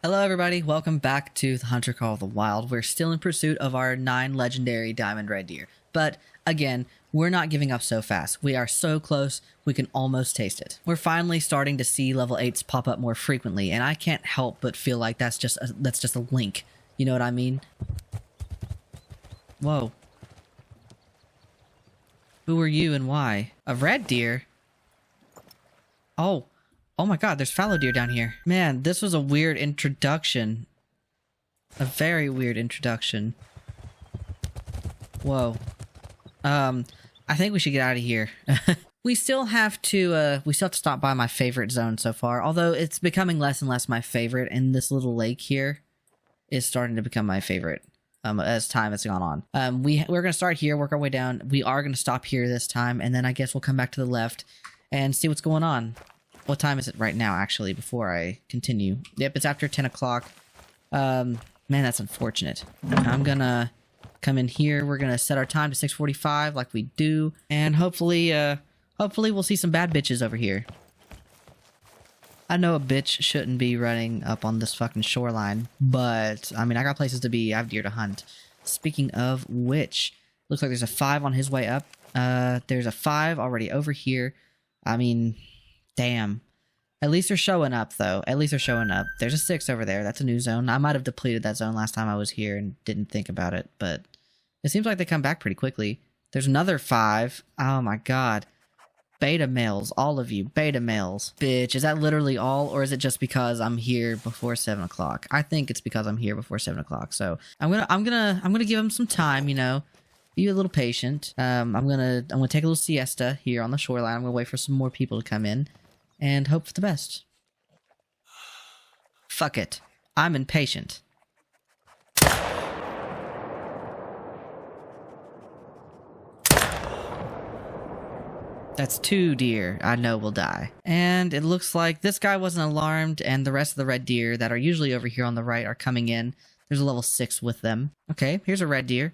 Hello everybody, welcome back to the Hunter Call of the Wild. We're still in pursuit of our 9 legendary diamond red deer. But again, we're not giving up so fast. We are so close, we can almost taste it. We're finally starting to see level 8s pop up more frequently, and I can't help but feel like that's just a link. You know what I mean? Whoa. Who are you and why? A red deer? Oh my god, there's fallow deer down here. Man, this was a weird introduction. A very weird introduction. Whoa. I think we should get out of here. We still have to stop by my favorite zone so far, although it's becoming less and less my favorite, and this little lake here is starting to become my favorite as time has gone on. We're gonna start here, work our way down. We are gonna stop here this time, and then I guess we'll come back to the left and see what's going on. What time is it right now, actually, before I continue? Yep, it's after 10 o'clock. Man, that's unfortunate. I'm gonna come in here. We're gonna set our time to 6:45 like we do. And hopefully we'll see some bad bitches over here. I know a bitch shouldn't be running up on this fucking shoreline, but, I mean, I got places to be. I have deer to hunt. Speaking of which, looks like there's a 5 on his way up. There's a 5 already over here. I mean... damn. At least they're showing up, though. At least they're showing up. There's a 6 over there. That's a new zone. I might have depleted that zone last time I was here and didn't think about it, but it seems like they come back pretty quickly. There's another 5. Oh my god. Beta males. All of you. Beta males. Bitch, is that literally all, or is it just because I'm here before 7 o'clock? I think it's because I'm here before 7 o'clock, so I'm gonna give them some time, you know. Be a little patient. I'm gonna take a little siesta here on the shoreline. I'm gonna wait for some more people to come in. And hope for the best. Fuck it. I'm impatient. That's 2 deer I know will die. And it looks like this guy wasn't alarmed, and the rest of the red deer that are usually over here on the right are coming in. There's a level 6 with them. Okay, here's a red deer.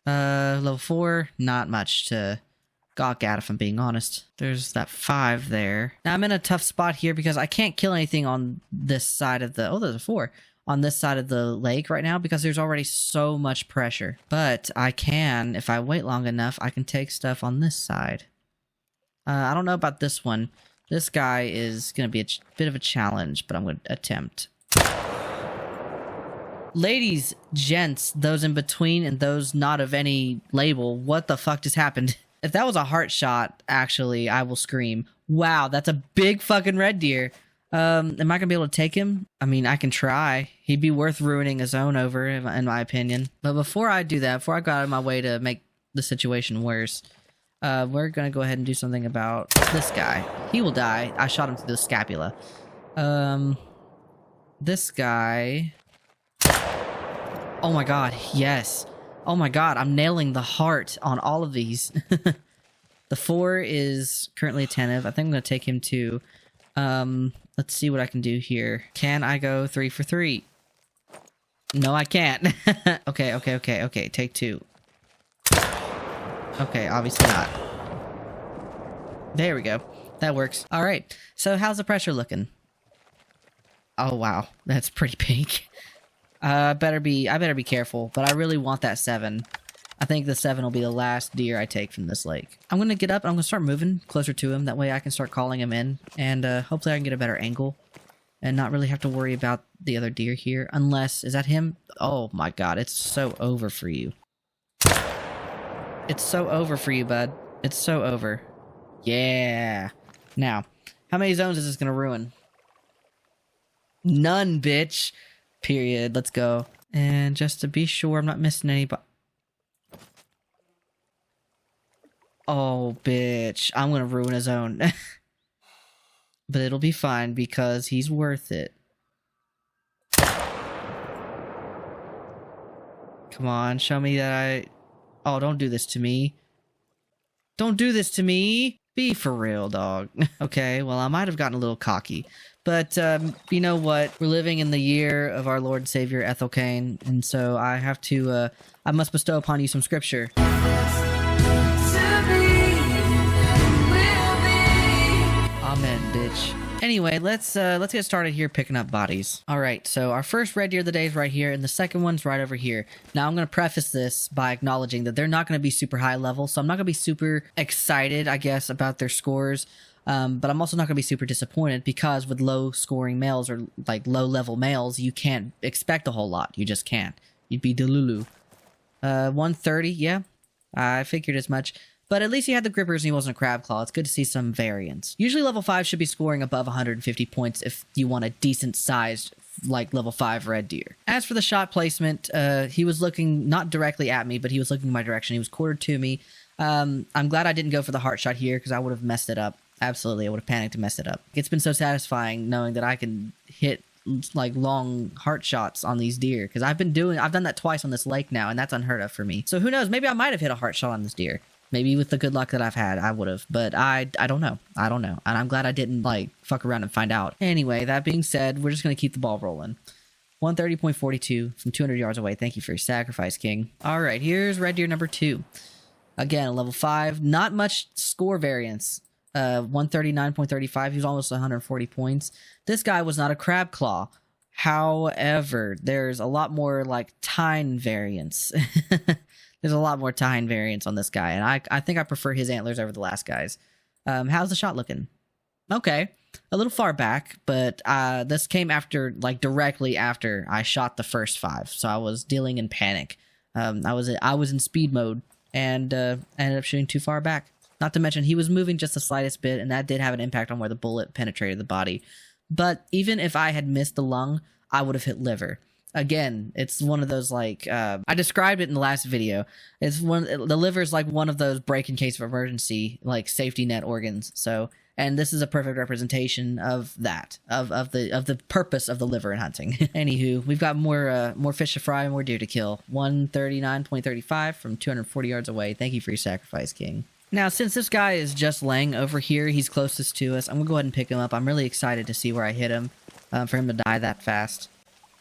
Level 4, not much to... gawk at, if I'm being honest. There's that 5 there. Now I'm in a tough spot here because I can't kill anything on this side of the... oh, there's a 4 on this side of the lake right now because there's already so much pressure. But I can, if I wait long enough, I can take stuff on this side. I don't know about this one. This guy is going to be a bit of a challenge, but I'm going to attempt. Ladies, gents, those in between and those not of any label, what the fuck just happened? If that was a heart shot, actually, I will scream. Wow, that's a big fucking red deer. Am I gonna be able to take him? I mean, I can try. He'd be worth ruining a zone over, in my opinion. But before I do that, before I go out of my way to make the situation worse, we're gonna go ahead and do something about this guy. He will die. I shot him through the scapula. This guy... oh my god, yes. Oh my god, I'm nailing the heart on all of these. The 4 is currently attentive. I think I'm going to take him too. Let's see what I can do here. Can I go 3 for 3? No, I can't. Okay. Take 2. Okay, obviously not. There we go. That works. Alright, so how's the pressure looking? Oh wow, that's pretty pink. I better be careful, but I really want that 7. I think the 7 will be the last deer I take from this lake. I'm gonna get up and I'm gonna start moving closer to him. That way I can start calling him in, and hopefully I can get a better angle and not really have to worry about the other deer here. Unless, is that him? Oh my god, it's so over for you. It's so over for you, bud. It's so over. Yeah. Now, how many zones is this gonna ruin? None, bitch. Period. Let's go. And just to be sure I'm not missing anybody. Oh, bitch. I'm gonna ruin his own. But it'll be fine because he's worth it. Come on, show me that I... oh, don't do this to me. Don't do this to me! Be for real, dog. Okay, well, I might have gotten a little cocky. But, you know what? We're living in the year of our Lord and Savior, Ethel Cain, and so I have to, I must bestow upon you some scripture. Amen, bitch. Anyway, let's get started here picking up bodies. All right, so our first red deer of the day is right here, and the second one's right over here. Now I'm going to preface this by acknowledging that they're not going to be super high level, so I'm not going to be super excited, I guess, about their scores. But I'm also not going to be super disappointed because with low scoring males or like low level males, you can't expect a whole lot. You just can't. You'd be delulu. 130, yeah, I figured as much. But at least he had the grippers and he wasn't a crab claw. It's good to see some variance. Usually level 5 should be scoring above 150 points if you want a decent sized, like, level 5 red deer. As for the shot placement, he was looking not directly at me, but he was looking in my direction. He was quartered to me. I'm glad I didn't go for the heart shot here because I would have messed it up. Absolutely, I would have panicked and messed it up. It's been so satisfying knowing that I can hit like long heart shots on these deer because I've done that twice on this lake now, and that's unheard of for me. So who knows? Maybe I might have hit a heart shot on this deer. Maybe with the good luck that I've had, I would have, but I don't know. I don't know. And I'm glad I didn't, like, fuck around and find out. Anyway, that being said, we're just going to keep the ball rolling. 130.42 from 200 yards away. Thank you for your sacrifice, King. All right, here's red deer number 2. Again, a level 5. Not much score variance. 139.35. He was almost 140 points. This guy was not a crab claw. However, there's a lot more, like, tine variance. There's a lot more tine variance on this guy, and I think I prefer his antlers over the last guy's. How's the shot looking? Okay, a little far back, but this came after, like, directly after I shot the first 5, so I was dealing in panic. I was in speed mode, and ended up shooting too far back. Not to mention, he was moving just the slightest bit, and that did have an impact on where the bullet penetrated the body. But even if I had missed the lung, I would have hit liver. Again, it's one of those, like, I described it in the last video. The liver is like one of those break in case of emergency, like, safety net organs. So, and this is a perfect representation of that, of the purpose of the liver in hunting. Anywho, we've got more fish to fry and more deer to kill. 139.35 from 240 yards away. Thank you for your sacrifice, King. Now, since this guy is just laying over here, he's closest to us. I'm gonna go ahead and pick him up. I'm really excited to see where I hit him, for him to die that fast.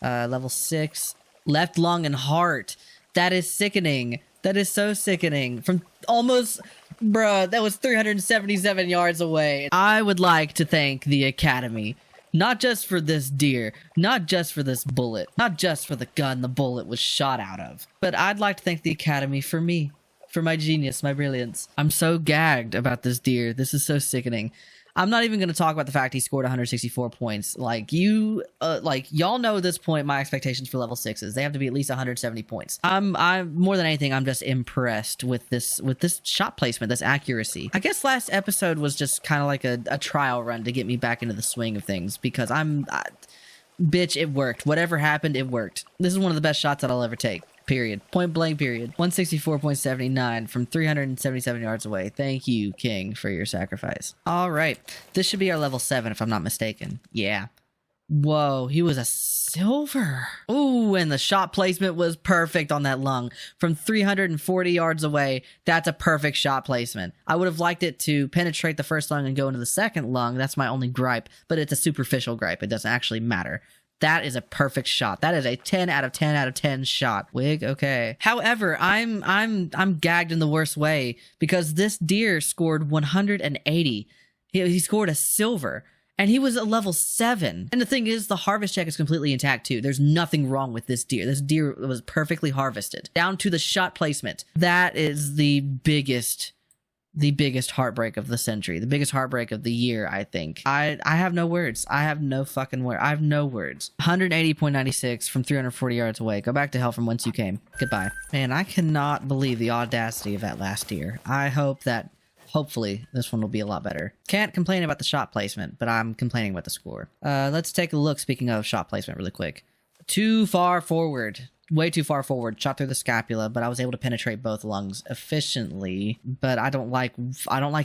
Level 6, left lung and heart. That is sickening. That is so sickening. From almost, bruh, that was 377 yards away. I would like to thank the Academy, not just for this deer, not just for this bullet, not just for the gun the bullet was shot out of, but I'd like to thank the Academy for me, for my genius, my brilliance. I'm so gagged about this deer. This is so sickening. I'm not even going to talk about the fact he scored 164 points. Like, y'all know at this point my expectations for level 6s. They have to be at least 170 points. I'm more than anything, I'm just impressed with this shot placement, this accuracy. I guess last episode was just kind of like a trial run to get me back into the swing of things because bitch, it worked. Whatever happened, it worked. This is one of the best shots that I'll ever take. Period. Point blank, period. 164.79 from 377 yards away. Thank you, King, for your sacrifice. All right. This should be our level 7, if I'm not mistaken. Yeah. Whoa, he was a silver. Ooh, and the shot placement was perfect on that lung. From 340 yards away, that's a perfect shot placement. I would have liked it to penetrate the first lung and go into the second lung. That's my only gripe, but it's a superficial gripe. It doesn't actually matter. That is a perfect shot. That is a 10 out of 10 out of 10 shot. Wig, okay. However, I'm gagged in the worst way because this deer scored 180. He scored a silver, and he was a level 7. And the thing is, the harvest check is completely intact too. There's nothing wrong with this deer. This deer was perfectly harvested down to the shot placement. That is the biggest heartbreak of the century, the biggest heartbreak of the year, I think. I have no words. I have no fucking words. I have no words. 180.96 from 340 yards away. Go back to hell from whence you came. Goodbye. Man, I cannot believe the audacity of that last deer. I hope that, hopefully, this one will be a lot better. Can't complain about the shot placement, but I'm complaining about the score. Let's take a look, speaking of shot placement, really quick. Too far forward. Way too far forward, shot through the scapula, but I was able to penetrate both lungs efficiently, but I don't like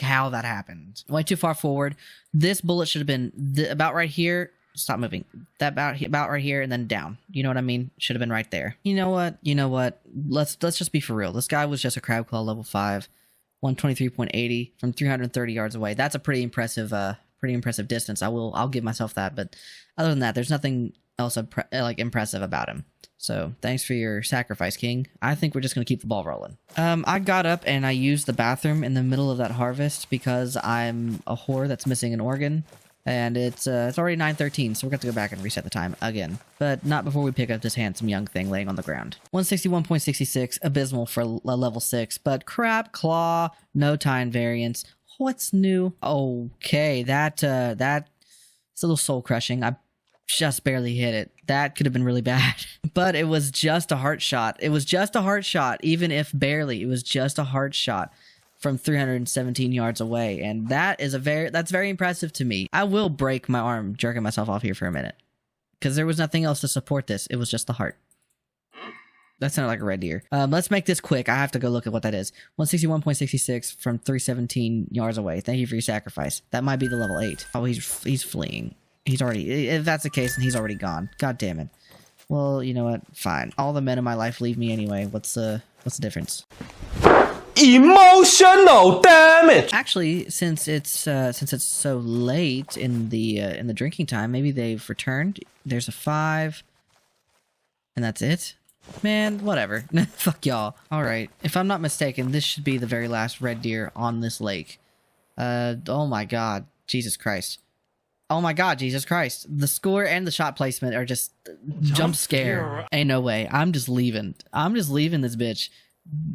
how that happened. Way too far forward. This bullet should have been about right here. Stop moving. That about right here and then down. You know what I mean? Should have been right there. You know what? Let's just be for real. This guy was just a crab claw level 5, 123.80 from 330 yards away. That's a pretty impressive distance. I'll give myself that, but other than that, there's nothing else impressive about him. So thanks for your sacrifice, King. I think we're just going to keep the ball rolling. I got up and I used the bathroom in the middle of that harvest because I'm a whore that's missing an organ. And it's already 9:13, so we're going to go back and reset the time again. But not before we pick up this handsome young thing laying on the ground. 161.66, abysmal for a level 6, but crap claw, no time variance. What's new? Okay, that's a little soul crushing. I just barely hit it. That could have been really bad. But it was just a heart shot. It was just a heart shot, even if barely. It was just a heart shot from 317 yards away, and that's very impressive to me. I will break my arm jerking myself off here for a minute, because there was nothing else to support this. It was just the heart. That sounded like a red deer. Let's make this quick. I have to go look at what that is. 161.66 from 317 yards away. Thank you for your sacrifice. That might be the level 8. Oh, he's fleeing. He's already... If that's the case, then he's already gone. God damn it. Well, you know what? Fine. All the men in my life leave me anyway. What's the difference? Emotional damage. Actually, since it's so late in the drinking time, maybe they've returned. There's a 5, and that's it. Man, whatever. Fuck y'all. All right. If I'm not mistaken, this should be the very last red deer on this lake. Oh my God, Jesus Christ. Oh my God, Jesus Christ. The score and the shot placement are just jump scare. Ain't no way. I'm just leaving. I'm just leaving this bitch.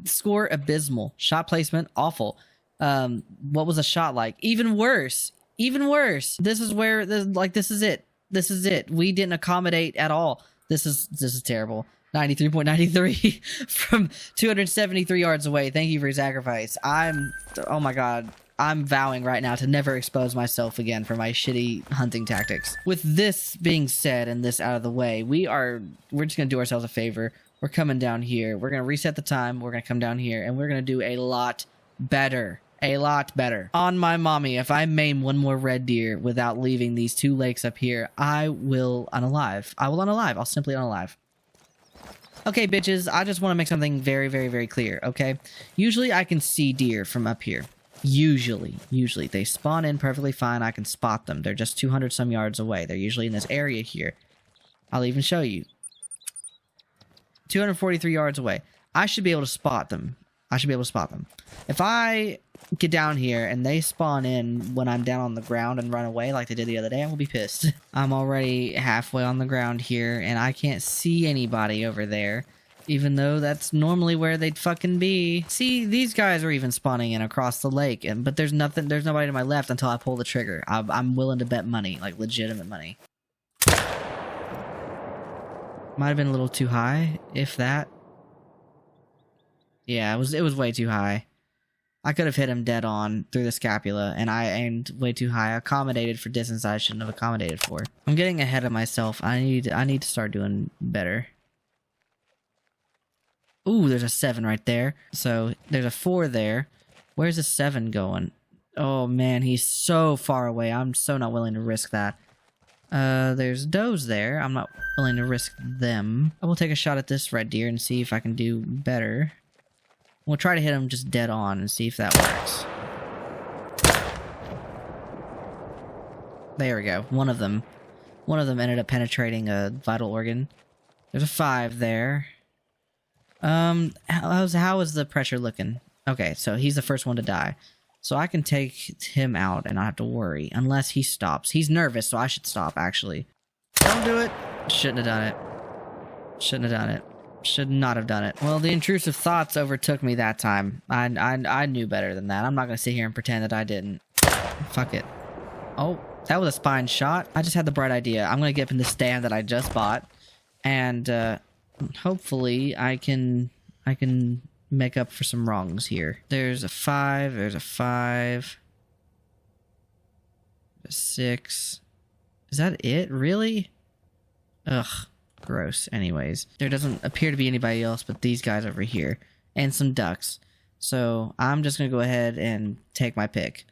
Score abysmal. Shot placement awful. What was the shot like? Even worse. Even worse. This is where this is it. This is it. We didn't accommodate at all. This is terrible. 93.93 from 273 yards away. Thank you for your sacrifice. Oh my God. I'm vowing right now to never expose myself again for my shitty hunting tactics. With this being said and this out of the way, we're just gonna do ourselves a favor. We're coming down here. We're going to reset the time. We're going to come down here, and we're going to do a lot better. A lot better. On my mommy, if I maim one more red deer without leaving these 2 lakes up here, I will unalive. I will unalive. I'll simply unalive. Okay, bitches, I just want to make something very, very, very clear, okay? Usually, I can see deer from up here. Usually. They spawn in perfectly fine. I can spot them. They're just 200 some yards away. They're usually in this area here. I'll even show you. 243 yards away. I should be able to spot them. If I get down here and they spawn in when I'm down on the ground and run away like they did the other day, I will be pissed. I'm already halfway on the ground here and I can't see anybody over there, even though that's normally where they'd fucking be. See, these guys are even spawning in across the lake, but there's nobody to my left until I pull the trigger. I'm willing to bet money, like legitimate money. Might have been a little too high, if that. Yeah, it was way too high. I could have hit him dead on through the scapula, and I aimed way too high. I accommodated for distance I shouldn't have accommodated for. I'm getting ahead of myself. I need to start doing better. Ooh, there's a 7 right there. So there's a 4 there. Where's the 7 going? Oh man, he's so far away. I'm so not willing to risk that. There's does there. I'm not willing to risk them. I will take a shot at this red deer and see if I can do better. We'll try to hit him just dead on and see if that works. There we go. One of them ended up penetrating a vital organ. There's a 5 there. How is the pressure looking? Okay, so he's the first one to die. So I can take him out and not have to worry, unless he stops. He's nervous, so I should stop, actually. Don't do it! Shouldn't have done it. Shouldn't have done it. Should not have done it. Well, the intrusive thoughts overtook me that time. I knew better than that. I'm not gonna sit here and pretend that I didn't. Fuck it. Oh, that was a spine shot. I just had the bright idea. I'm gonna get up in the stand that I just bought, and hopefully I can make up for some wrongs here. There's a 5, there's a 5, a 6. Is that it? Really? Ugh, gross. Anyways, there doesn't appear to be anybody else but these guys over here, and some ducks. So I'm just gonna go ahead and take my pick.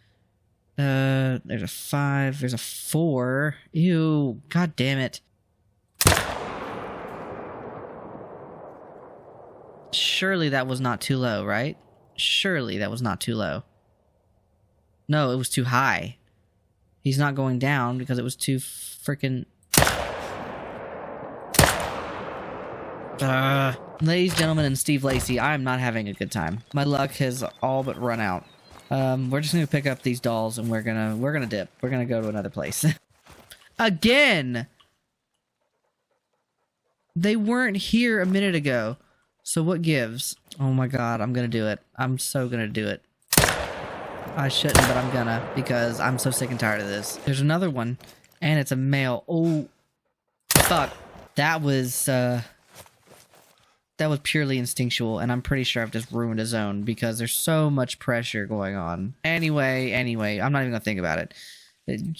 There's a 5, there's a 4. Ew, god damn it. Surely that was not too low, right? Surely that was not too low. No, it was too high. He's not going down because it was too freaking... Ladies, gentlemen, and Steve Lacey, I am not having a good time. My luck has all but run out. We're just gonna pick up these dolls and we're gonna dip. We're gonna go to another place. Again! They weren't here a minute ago. So what gives? Oh my god, I'm gonna do it. I'm so gonna do it. I shouldn't, but I'm gonna, because I'm so sick and tired of this. There's another one, and it's a male. Oh, fuck. That was purely instinctual, and I'm pretty sure I've just ruined a zone, because there's so much pressure going on. Anyway, I'm not even gonna think about it.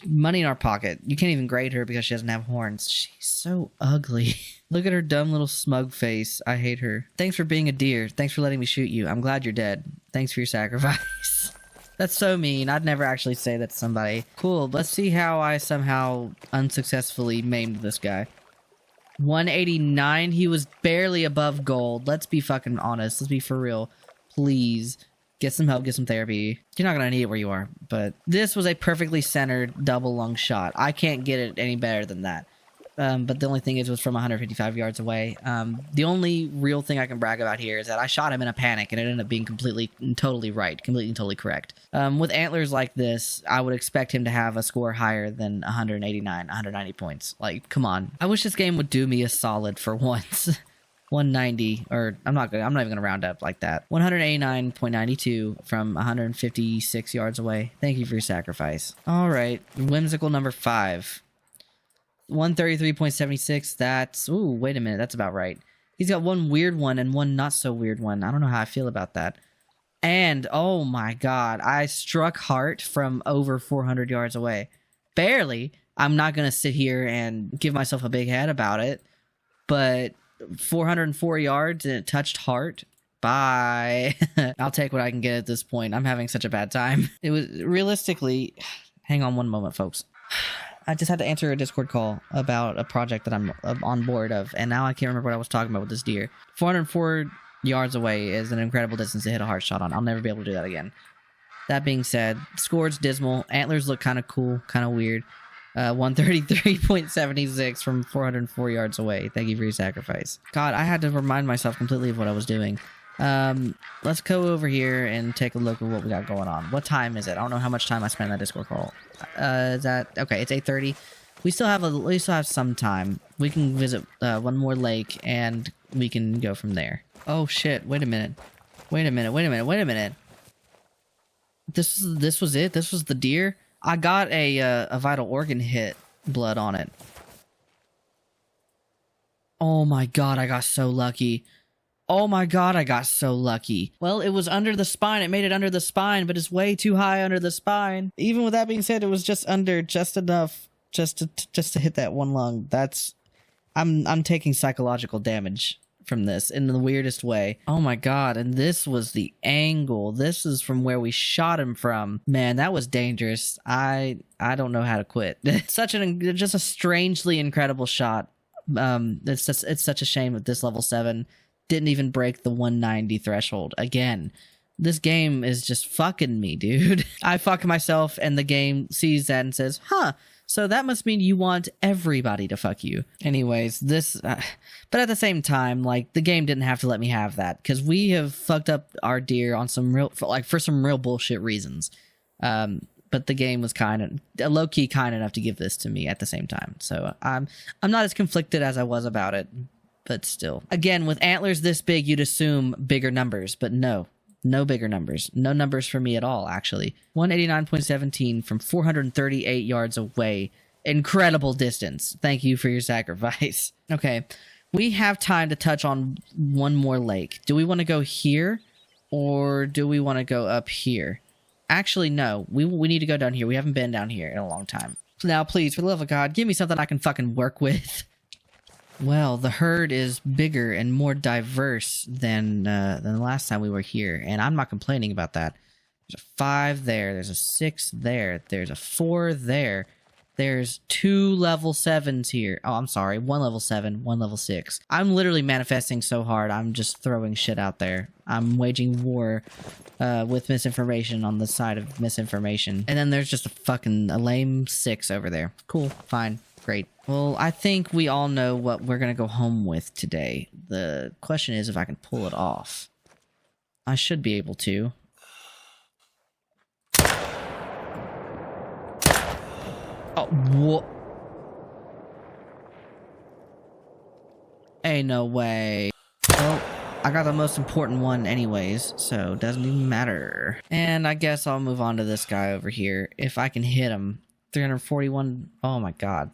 Money in our pocket. You can't even grade her because she doesn't have horns. She's so ugly. Look at her dumb little smug face. I hate her. Thanks for being a deer. Thanks for letting me shoot you. I'm glad you're dead. Thanks for your sacrifice. That's so mean. I'd never actually say that to somebody. Cool. Let's see how I somehow unsuccessfully maimed this guy. 189. He was barely above gold. Let's be fucking honest. Let's be for real. Please. Get some help, get some therapy. You're not gonna need it where you are, but this was a perfectly centered double lung shot. I can't get it any better than that. But the only thing is, it was from 155 yards away. The only real thing I can brag about here is that I shot him in a panic, and it ended up being completely and totally right, completely and totally correct. With antlers like this, I would expect him to have a score higher than 189, 190 points. Like, come on. I wish this game would do me a solid for once. 190, or I'm not even gonna round up like that. 189.92 from 156 yards away. Thank you for your sacrifice. All right, whimsical number 5. 133.76. That's, ooh, wait a minute, that's about right. He's got one weird one and one not so weird one. I don't know how I feel about that. And oh my god, I struck heart from over 400 yards away. Barely. I'm not gonna sit here and give myself a big head about it, but 404 yards and it touched heart. Bye. I'll take what I can get at this point. I'm having such a bad time. It was realistically, hang on one moment, folks. I just had to answer a Discord call about a project that I'm on board of, and now I can't remember what I was talking about with this deer. 404 yards away is an incredible distance to hit a heart shot on. I'll never be able to do that again. That being said, score's dismal. Antlers look kind of cool, kind of weird. 133.76 from 404 yards away. Thank you for your sacrifice. God, I had to remind myself completely of what I was doing. Let's go over here and take a look at what we got going on. What time is it? I don't know how much time I spent on that Discord call. Is that okay? It's 8:30. We still have some time. We can visit one more lake and we can go from there. Oh shit! Wait a minute. This was it. This was the deer. I got a vital organ hit blood on it. Oh my god, I got so lucky. Oh my god, I got so lucky. Well, it was under the spine. It made it under the spine, but it's way too high under the spine. Even with that being said, it was just enough just to hit that one lung. That's I'm taking psychological damage from this in the weirdest way. Oh my god, and this was the angle. This is from where we shot him from. Man, that was dangerous. I don't know how to quit. Just a strangely incredible shot. It's such a shame that this level 7 didn't even break the 190 threshold. Again, this game is just fucking me, dude. I fuck myself and the game sees that and says, huh, so that must mean you want everybody to fuck you. Anyways, but at the same time, like, the game didn't have to let me have that, because we have fucked up our deer on for some real bullshit reasons. But the game was low-key kind enough to give this to me at the same time. So I'm not as conflicted as I was about it, but still. Again, with antlers this big, you'd assume bigger numbers, but no. No bigger numbers. No numbers for me at all, actually. 189.17 from 438 yards away. Incredible distance. Thank you for your sacrifice. Okay, we have time to touch on one more lake. Do we want to go here, or do we want to go up here? Actually, no. We need to go down here. We haven't been down here in a long time. Now, please, for the love of God, give me something I can fucking work with. Well, the herd is bigger and more diverse than the last time we were here, and I'm not complaining about that. There's a 5 there, there's a 6 there, there's a 4 there, there's 2 level 7s here. Oh, I'm sorry, 1 level 7, 1 level 6. I'm literally manifesting so hard, I'm just throwing shit out there. I'm waging war with misinformation on the side of misinformation. And then there's just a lame 6 over there. Cool, fine. Great. Well, I think we all know what we're going to go home with today. The question is if I can pull it off. I should be able to. What? Ain't no way. Well, I got the most important one anyways, so it doesn't even matter. And I guess I'll move on to this guy over here. If I can hit him. 341. Oh my god.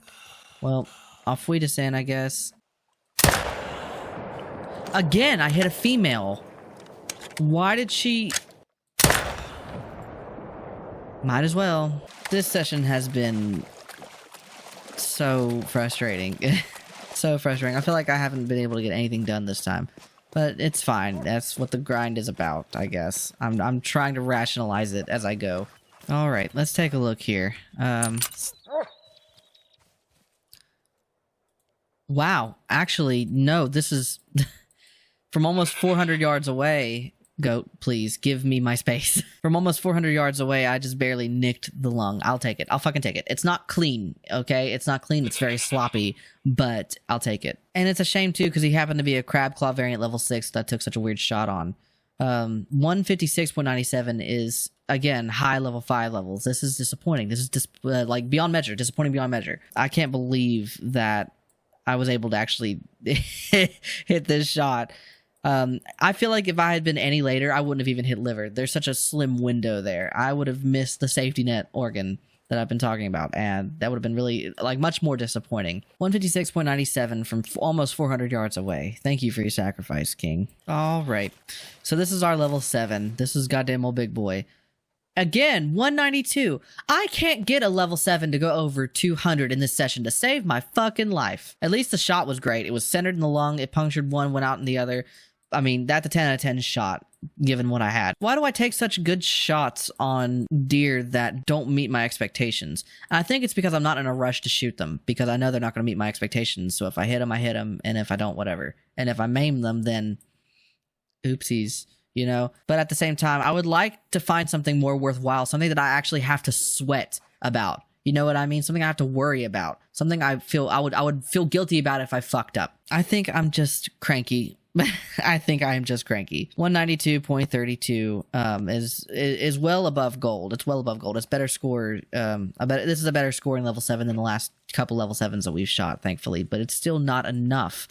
Well, I'll feed us in, I guess. Again, I hit a female. Why did she... Might as well. This session has been so frustrating. So frustrating. I feel like I haven't been able to get anything done this time. But it's fine. That's what the grind is about, I guess. I'm trying to rationalize it as I go. Alright, let's take a look here. Wow. Actually, no, this is... From almost 400 yards away... Goat, please, give me my space. From almost 400 yards away, I just barely nicked the lung. I'll take it. I'll fucking take it. It's not clean, okay? It's not clean. It's very sloppy, but I'll take it. And it's a shame, too, because he happened to be a Crab Claw variant level 6 that I took such a weird shot on. 156.97 is, again, high level 5 levels. This is disappointing. This is like beyond measure. Disappointing beyond measure. I can't believe that I was able to actually hit this shot. I feel like if I had been any later, I wouldn't have even hit liver. There's such a slim window there. I would have missed the safety net organ that I've been talking about, and that would have been really, like, much more disappointing. 156.97 from almost 400 yards away. Thank you for your sacrifice, King. All right. So this is our level 7. This is goddamn old big boy. Again, 192. I can't get a level 7 to go over 200 in this session to save my fucking life. At least the shot was great. It was centered in the lung. It punctured one, went out in the other. I mean, that's a 10 out of 10 shot, given what I had. Why do I take such good shots on deer that don't meet my expectations? And I think it's because I'm not in a rush to shoot them, because I know they're not going to meet my expectations. So if I hit them, I hit them, and if I don't, whatever. And if I maim them, then oopsies, you know? But at the same time, I would like to find something more worthwhile, something that I actually have to sweat about. You know what I mean? Something I have to worry about. Something I would feel guilty about if I fucked up. I think I'm just cranky. I think I am just cranky. 192.32 is well above gold. It's well above gold. It's better score. This is a better scoring level 7 than the last couple level 7s that we've shot, thankfully. But it's still not enough.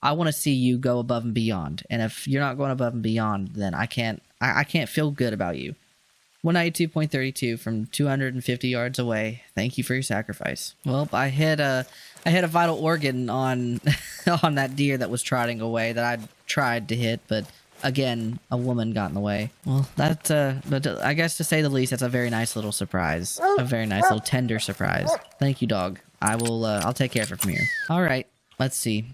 I want to see you go above and beyond. And if you're not going above and beyond, then I can't feel good about you. 192.32 from 250 yards away. Thank you for your sacrifice. Well, I hit a vital organ on on that deer that was trotting away that I tried to hit, but again, a woman got in the way. Well, but I guess to say the least, that's a very nice little surprise. A very nice little tender surprise. Thank you, dog. I'll take care of it from here. All right, let's see.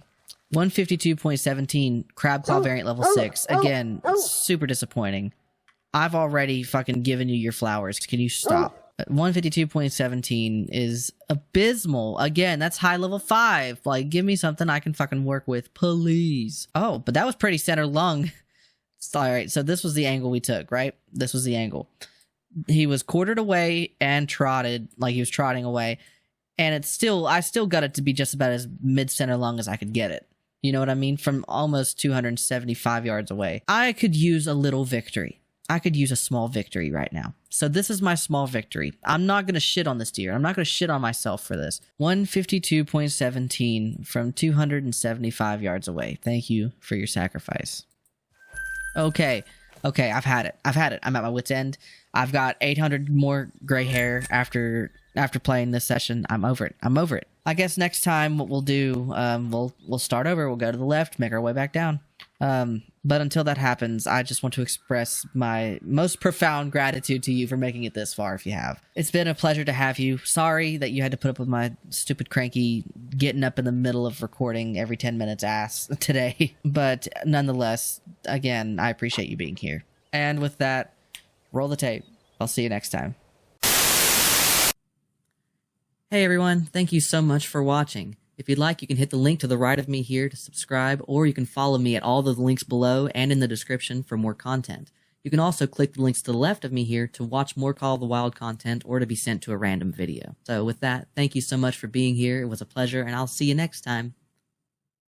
152.17 Crab Claw variant level 6. Again, super disappointing. I've already fucking given you your flowers. Can you stop? 152.17 is abysmal. Again, that's high level 5. Like, give me something I can fucking work with, please. Oh, but that was pretty center lung. Alright, so this was the angle we took, right? This was the angle. He was quartered away and trotted, like he was trotting away. And I still got it to be just about as mid-center lung as I could get it. You know what I mean? From almost 275 yards away. I could use a little victory. I could use a small victory right now. So this is my small victory. I'm not going to shit on this deer. I'm not going to shit on myself for this. 152.17 from 275 yards away. Thank you for your sacrifice. Okay. Okay, I've had it. I'm at my wit's end. I've got 800 more gray hair after playing this session. I'm over it. I guess next time what we'll do, we'll start over. We'll go to the left, make our way back down. But until that happens, I just want to express my most profound gratitude to you for making it this far, if you have. It's been a pleasure to have you. Sorry that you had to put up with my stupid cranky getting up in the middle of recording every 10 minutes ass today. But nonetheless, again, I appreciate you being here. And with that, roll the tape. I'll see you next time. Hey everyone, thank you so much for watching. If you'd like, you can hit the link to the right of me here to subscribe, or you can follow me at all the links below and in the description for more content. You can also click the links to the left of me here to watch more Call of the Wild content or to be sent to a random video. So with that, thank you so much for being here. It was a pleasure, and I'll see you next time.